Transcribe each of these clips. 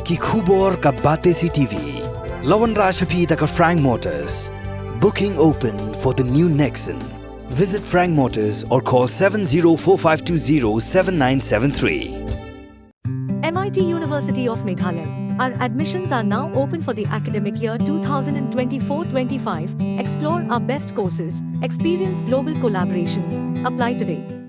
ki khubor ka bate CTV. Lawan Rashapi taka Frank Motors. Booking open for the new Nexon. Visit Frank Motors or call 7045207973. MIT University of Meghalaya. Our admissions are now open for the academic year 2024-25. Explore our best courses, experience global collaborations. Apply today.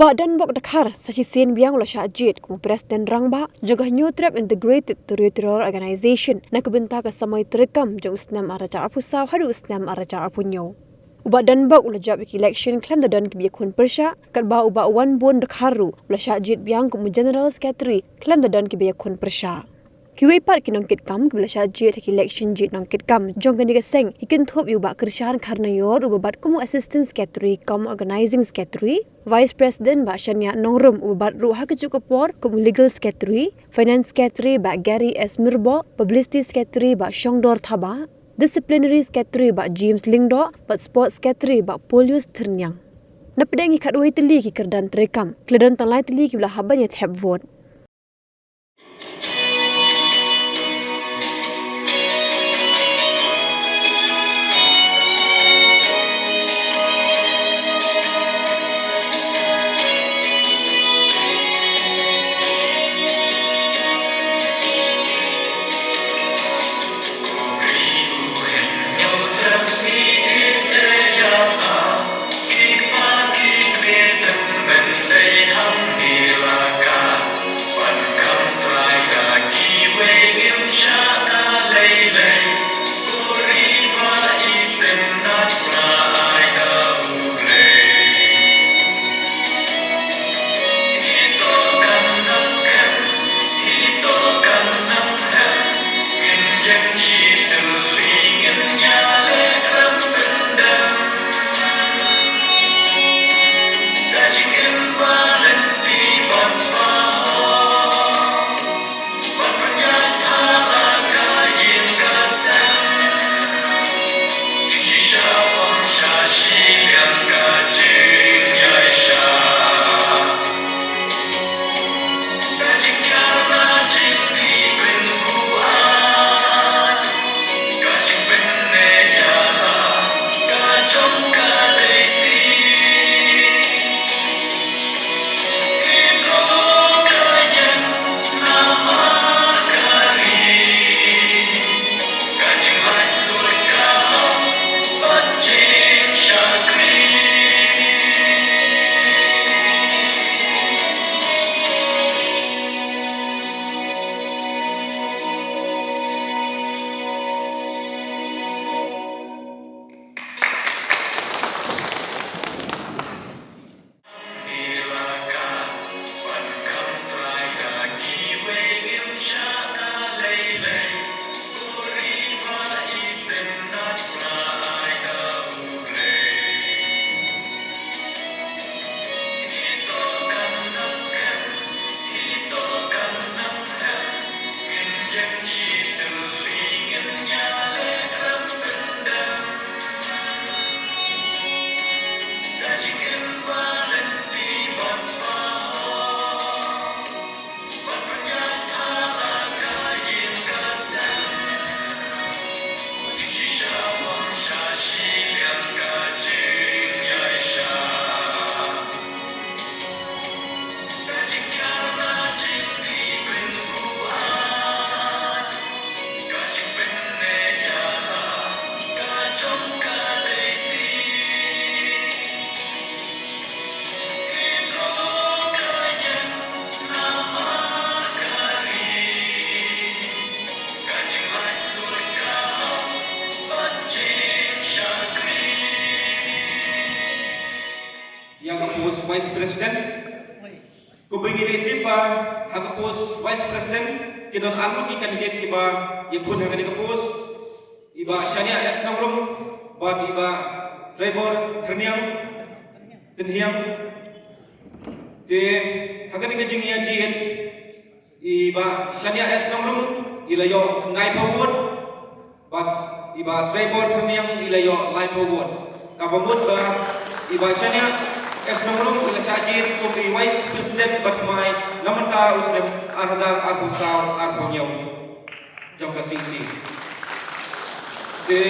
Badan Bok Dakar sasisian biang ulah syajid como Presiden Rangba juga New Trap Integrated Territorial Organization na kebenta ka samay terekam jang usnam araja apusaw hadu usnam araja apunyo. Badan Bok ulah jab election klaim dadan kebiakun persya kat ba uba wan bon Dakaru ulah syajid biang como General Secretary klaim dadan kebiakun persya. Kiwi part kinongkit kam kebila syajid hak election jid nongkit kam jong kan digaseng ikin thup uba kerjaan karena yor ubat como Assistant Secretary kam Organizing Secretary Vice President ba Shania Nongrum ubat ruha kecukupor como Legal Secretary Finance Secretary ba Gary S. Mirbo Publicity Secretary ba Shongdor Thaba Disciplinary Secretary ba James Lingdo ba Sports Secretary ba Polius Ternyang. Napedengi kadoi teli ki kerdan terekam kledan tanglai teli ki belah haban ya thep vote. Vice President, kung bigyan tipa, hagapos Vice President kidon arno ki candidate kiba yakun hagani kapos iba Shania S Nongrum bab iba Trevor Terniang Tenhiang te hagani ka jing ya jin iba Shania S Nongrum ilayo ngai pawud bab iba Trevor Terniang ilayo lai pawud kabamut ba iba Shania S Nongrum ila sajid kopi Vice President batmai namanta usnem arhazar arpusaw arpunyaw jong kasingsi de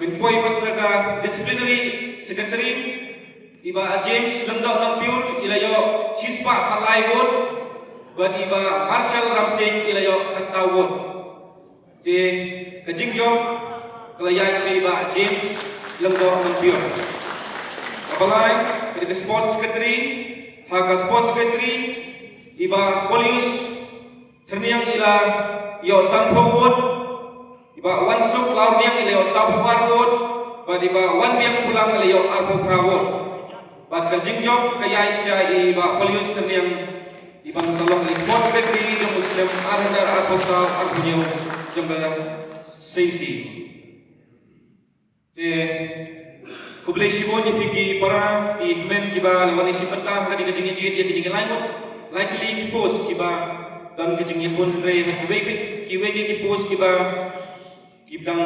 minpoy patsaga disciplinary secretary iba James Langdaw Nampiur ilayo Chispa Khalai Ward bat iba Marshall Ramsing ilayo Khatsau Ward de kajingjom kelayai si iba James Langdaw Nampiur kabalay the sports secretary haga sports secretary iba Polius Terniang ila yo Sampho Ward iba Wansuk Laurniang ila yo Sampho Ward bad iba Wanbiang Pulang ila yo Arpo Prawod bad ka jingjob kaya siya iba Polius Terniang ibang salong sports secretary yung Muslim Arhadar Arpo Praw Arpo Nyo jamba Sisi kublai shibon ni pigi para men kiba lawan isi peta hadi kajing jid ya kini lainut likely ki post kiba dan kajing yepon re kiwe ki post kiba kibdang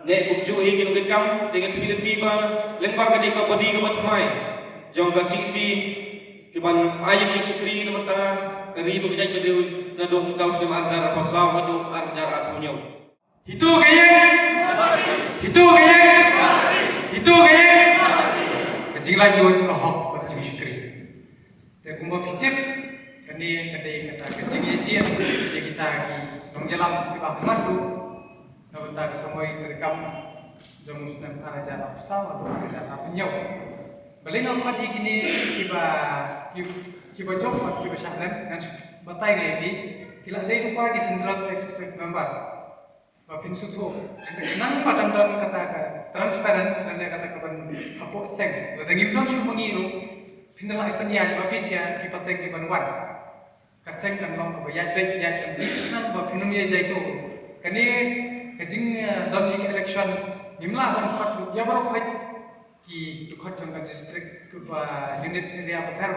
ne kubju hi kinu gekam dengan kibi tiba lengba ka ka bodi ka matmai jong ka sisi kiban ayik ki sikri na mata kari ba bijak ka na dong kau sem arjar apa saw hadu arjar apunyo itu gaya kejinglan yon kahok kejing syukri te kumba pitip kani kata kejing yejian je kita ki nongjalam ki bakman tu na benda kesamoi terekam jong musnam araja apsal atau araja apnyau belinga khat ikini kiba jok kiba syahlan dan batai ngai bi kila dei rupa ki central executive member Bapin sutu, nang padang don kata transparan dan dia kata kapan apa seng, dan ngiblang syu mengiru, pindah penyan bapisia kipateng kibanwan, kaseng kan long kebayat baik ya kan, nang bapinum ya jaitu, kani kajing don di election, nimlah dan khot ya baru khot ki khot jangka distrik kuba unit area bakar,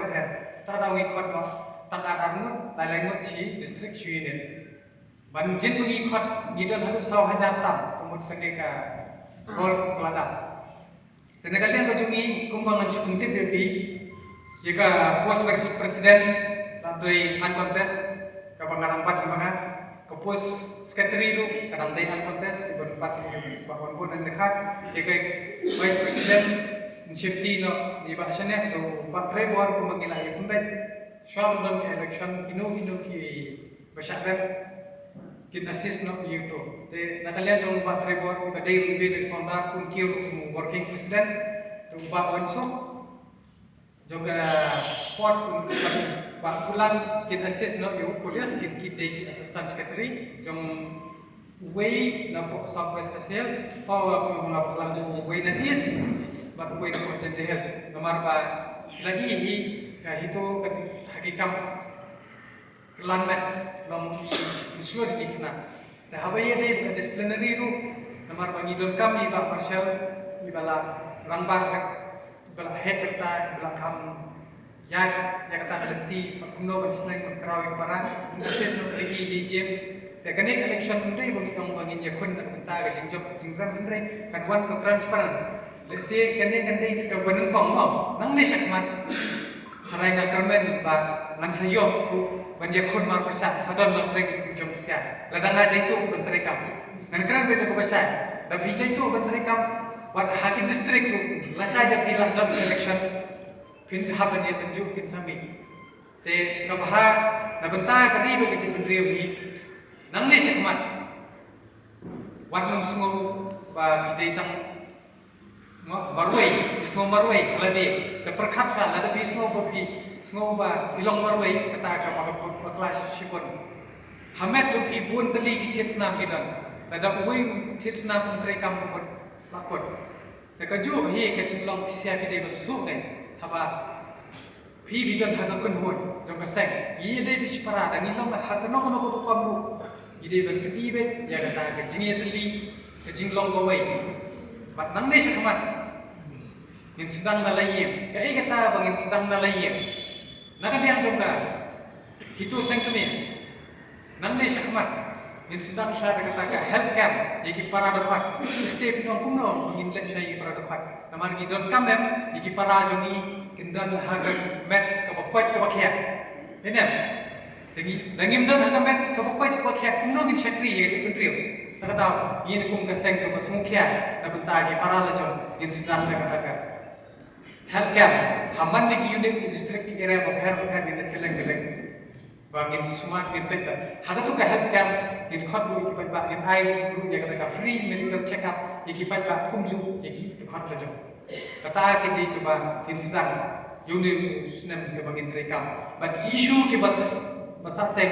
tak tahu khot lo, tak arnut, laingut si distrik syu unit. Banjir mengikut gidan halu saw hajatam kemudian mereka rol keladap. Tenaga kalian kajungi kumbangan cukup TPP jika pos presiden dari uncontest ke bangkalan 4 gimana ke pos sekretari itu kadang dari uncontest di bangkalan 4 bahkan pun dan dekat jika vice presiden safety no di bahasanya itu Pak Trevor kumbangilah yang penting soal dan election inu ki bersyarat kita assist no yuto te nakalia jong Pak Trevor ka day rubin at founder kun kiyo working president to Pak Wanso jong sport kun Pak Kulan kita assist no yu police kit day assistant secretary jong way na po Southwest Sales power ko mga Kulan way na is but way na content health nomor pa lagi hi ka hito hakikam kelambat nom ensure dikna dah habai ada disciplinary ru namar bagi don kami ba Marshall ibala rambah ibala head kita ibala kam ya kata kalenti kuno ban senang krawi parang proses no pergi James te kene election ndai bagi kang bangin ya kun ta ga jingjob jingram ndai kan wan ko transparent lese kene ka banung kong mo nang ni sakmat harai ga kermen ba ngan sayo banyak kon mar pesan sadon nak pergi jom siap ladang aja itu menteri kamu dan keren beda kebasan dan bija itu menteri kamu wat hakim distrik tu lah saja bilang dalam election pin haban dia tunjuk kin sami te kabha na bentar kari bagi menteri ni nang ni sekmat wat nung sengo ba bidai tang barway sengo barway ladi ke perkhat la da sengo bopi Sengoba ilong marway kata ka mga kelas sipon. Hamet tu ibun teli ki tiet senam kidan. Lada uwi tiet senam menteri kamu pun lakon. Te kaju hi ke cinglong pisia ki dei bensu ne. Haba พี่บิดอนหากคนหุ่นจงกระแสงยี่ได้บิชปราดังนี้ลงมาหากนอกตัวความรู้ยี่ได้เป็นพี่เบ็ดอยากตากระจิงยัตลีกระจิงลงกวยบัดนั่งได้สักมันงินsedang nalayem kai kata bangin sedang nalayem nakaliang jongka hitu sengkemi nang ne sakmat ngin sedang sa kata ka help camp yaki para dokhat ese pinong kumno ngin let sai para dokhat namar gi don kamem yaki para jongi kindan haga met ka bakwat ka bakhya benem tengi langim dan haga met ka bakwat ka bakhya kumno ngin sakri yaki kuntriu kata ngin kum ka seng ka basmukhya na benta gi para lajon ngin sedang kata ka health camp haman di unit district ki area babher ni keleng-keleng bagin smart ni peta haga tu ka health camp ni khot bu ki ba ni ai ru ya kata ka free medical check up ki ba kumju ki khot la jong kata ki di ki ba in sedang unit snem ke bagin rekam but issue ki ba basatek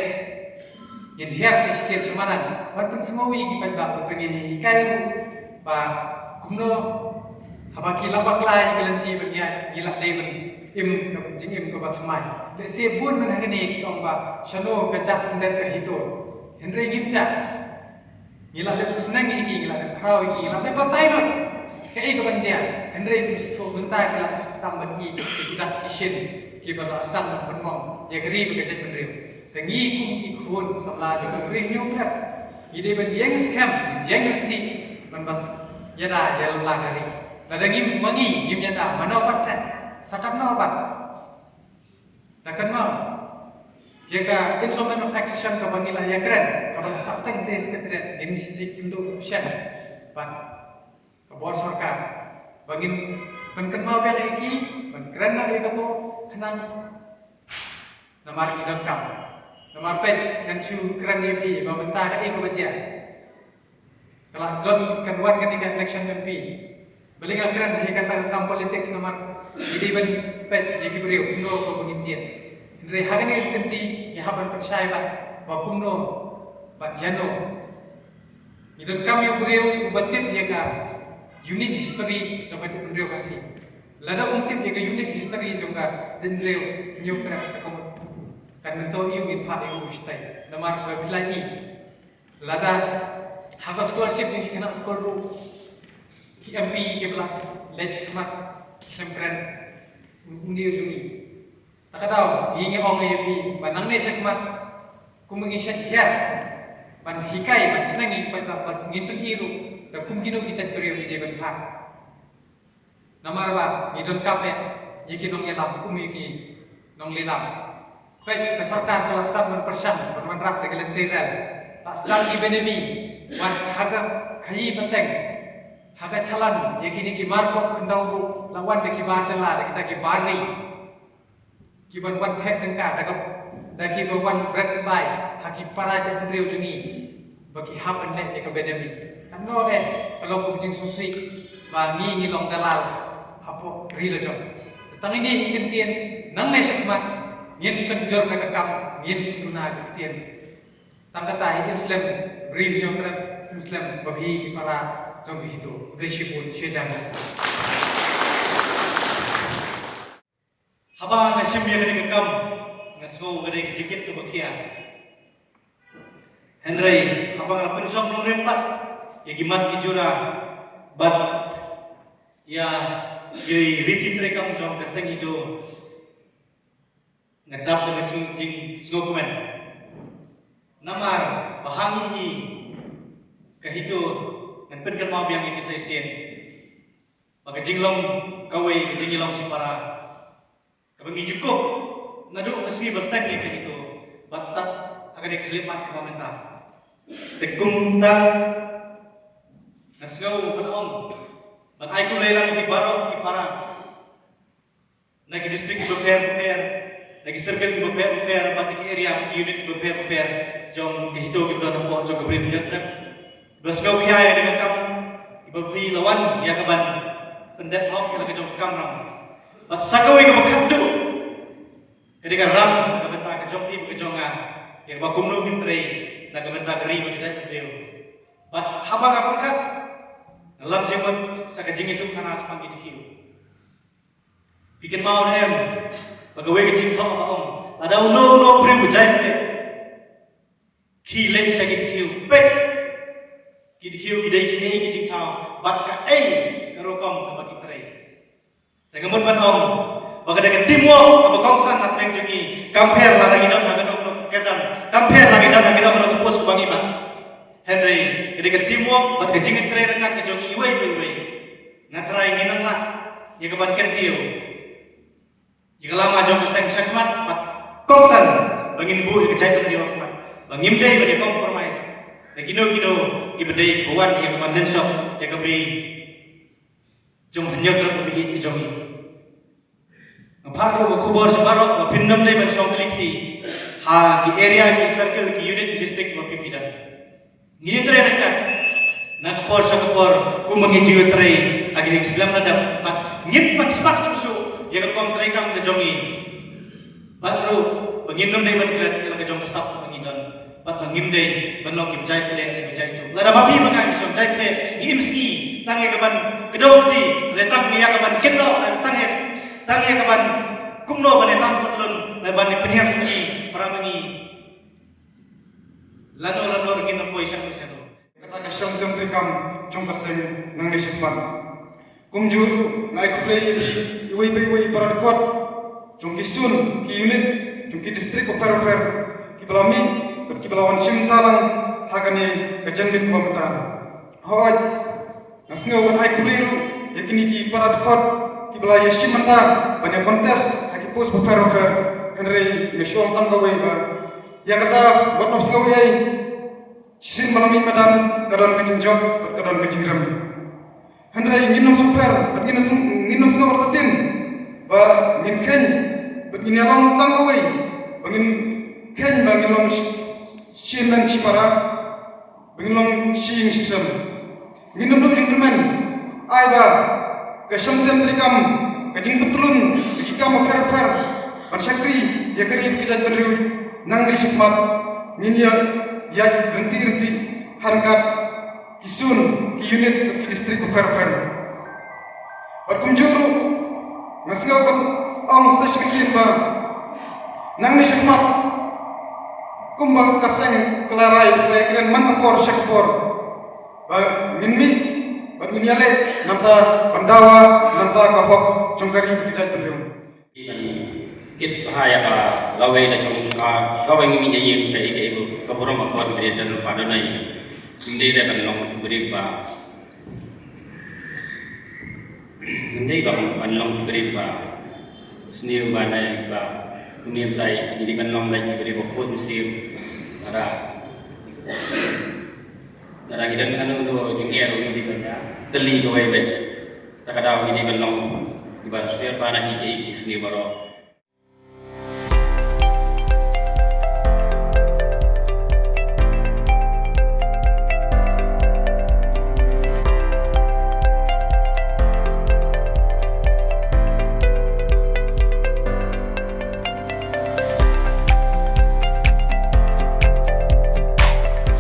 in here si semanan wat pun semowi ki ba pengen hikai ru ba kumno haba kila baklai kelanti berniat gila deven im jing im ko bathamai le se bun man hagani ki ongba shano kajak sindet ka hito henry gimcha gila le snang iki gila le phau iki gila le batai lo kai ko banjia henry ki sto bunta gila tam bagi kidak kishin ki bala sang penmong ya gari be kajak pendriu tengi kum ki khun samla je ko ri nyu kap ide ban yang scam yang rinti man bat yada yal la gari Ladangim mangi gimnya dah mana paten sakat no bat takkan mau jika instrument of action ka bangila ya keren ka bang sakteng tes ketret ini si indo shen bat ka bor sarkar bangin kan mau bel iki ban keren na ika to khanang namar idam kam namar pet kan chu keren ni pi ba benta ka iko baja kalau don kan wan kan election MP Baling akran hanya kata kam politik nomor jadi ban pet jadi beriu kuno ko penginjian. Andre hagan ni kenti ya haban percaya bat wa kuno bat yano. Idon kam yo beriu ubatip ya ka unique history coba cek beriu kasih. Lada untip ya ka unique history juga jenreu nyu kra ta kamu kan mento yu in phat yu ustai. Nomor bilai lada haga scholarship ni kena school ru MP ke belak lej kemat klem keren undir jungi tak tahu ini ong MP banang ne sekmat kumengisat hiar ban hikai ban senangi ban ngin pengiru da kumkino kicat beriu di ban phak namar ba ni don kape yiki nong yelam yiki nong lilam pen peserta kelasar man persan man rak de gelentiral tak sedang di benemi wan haga kai penting haga chalan yakini ki marko khandau bu lawan de ki bar chala de kita ki barni ki ban wan the tengka da ki wan bread spy haki para chandriu jungi bagi hap an le ka benemi kanno kalau ko jing susui ba ngi long dalal hapo rila jom tang ini hikentien nang ne sakmat ngin penjor ka kam ngin duna ka tien tang kata Islam beri nyotran Islam bagi ki para jom itu bersyukur sejam. Haba ngasim ya gede kam ngasgo gede jikit ke bakia. Henry haba ngapun song nong rempat ya gimat kijura bat ya yoi riti trekam jom keseng itu ngadap dengan jing sgokumen. Namar bahangi kahitu dan penkan mau biang ini saya sien, maka jinglong kawai ke jinglong si para, kebangi cukup, nadu mesti bersen ya kan itu, batat akan dikelipat ke pemerintah, tekum ta, nasgau berom, ban aku lelang di barok di para, nagi distrik beper, nagi serket beper, batik area unit beper, jom kehitung kita nampak jom keberi penjatra. Belas kau kiai dengan kamu ibabri lawan ya kaban pendet hok yang kejong kam ram. Bat sakawai ke bakadu. Ketika ram nak bentak kejong ibu kejong ah. Yang bakum nu mintrei nak bentak keri bagi saya beliau. Bat habang apa kat? Dalam jemput sakajing itu karena aspang itu kiu. Bikin mau hem. pagawai ke jing thong apa om ada uno beri bujai pe ki leng sakit kiu pek ki kiu ki dai ki nei ki jing thong bat ka karo kom ka bagi trai tegamon ban om baga de timwo ka bakong san at leng jungi compare la ngi dam ha no kedan compare lagi dam ngi dam no pos bangi ba Henry de timwo bat ka jing trai rekat ka jungi wei ngatrai ngi nang la ya ka ban ken tiu jika lama jom keseng sakmat pat kongsan bangin bu ikecai tu dia mat bangim dei bade compromise na kino ki bade buat ya kemandan sok ya kabri jom hanyok ter bagi ki jomi pharo ko bor sabaro pinnam dei ban song klikti ha ki area ki circle ki unit ki district ma pipidan ngini tre rekat na kapor ku mangi jiwa tre agi Islam na dapat ngit pat spat susu ya kom trekang ke jongi baru penginum dei ban kilat ila ke jong kesap pengidon pat pengim dei benok kim jai pele ke jai tu lada mapi mangai som jai pele imski tang ya kaban kedokti letam ni ya kaban kendo tang ya kaban kumno ban etan patlun ban penhiar suci para mangi lano ngin poi sang sano kata ka syam tem trikam jong kaseng nang ni sikpan kumjur nai kuplei iwei barat kuat jong kisun ki unit jong ki distrik ofer ki belami ki belawan sim talang hakani kejendit pamata hoj nasngo ban ai kupliru yakini ki barat kuat ki belaya sim manta banyak kontes haki pos ofer henry yeshom tangkawai ba ya kata buat nafsu ai sin belami madan kadon kejinjok kadon kejingram Henry nginum super, nginum semua ortatin, ba ngin ken, begini alam tanggawai, begin ken bagi long shin dan cipara, begin long shin sistem, nginum dulu jengkermen, ay ba, kesem tem trikam, kejing betulun, kejikam fer, ban sakri, ya keri kejat penriu, nang disikmat, ngin ya renti, harkat, kisun, ki unit, ki distrik fer. Berkunjung, ngasih om sesekit ba, nang ni sikmat, kumbang kaseng kelarai, kelekren mantapor sekpor, ba minmi, ba minyale, nanta pandawa, nanta kahok, jongkari bijat beliau. Kit bahaya ka lawai na chong ka shawai ngi nya yim kai kai bu ka borom akon beri dan pada nai indi da ban long beri ba indi ba ban long beri ba sni ba nai ba kunim dai ini ban long dai beri ba khod sim ada gidan kan do jing ero ini ban ya teli ko wai bet takada ini ban long ba sir pa na ki ki sni baro.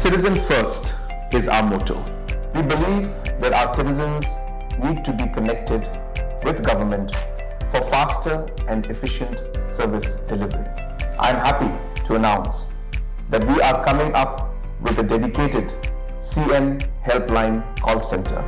Citizen first is our motto. We believe that our citizens need to be connected with government for faster and efficient service delivery. I am happy to announce that we are coming up with a dedicated CM helpline call center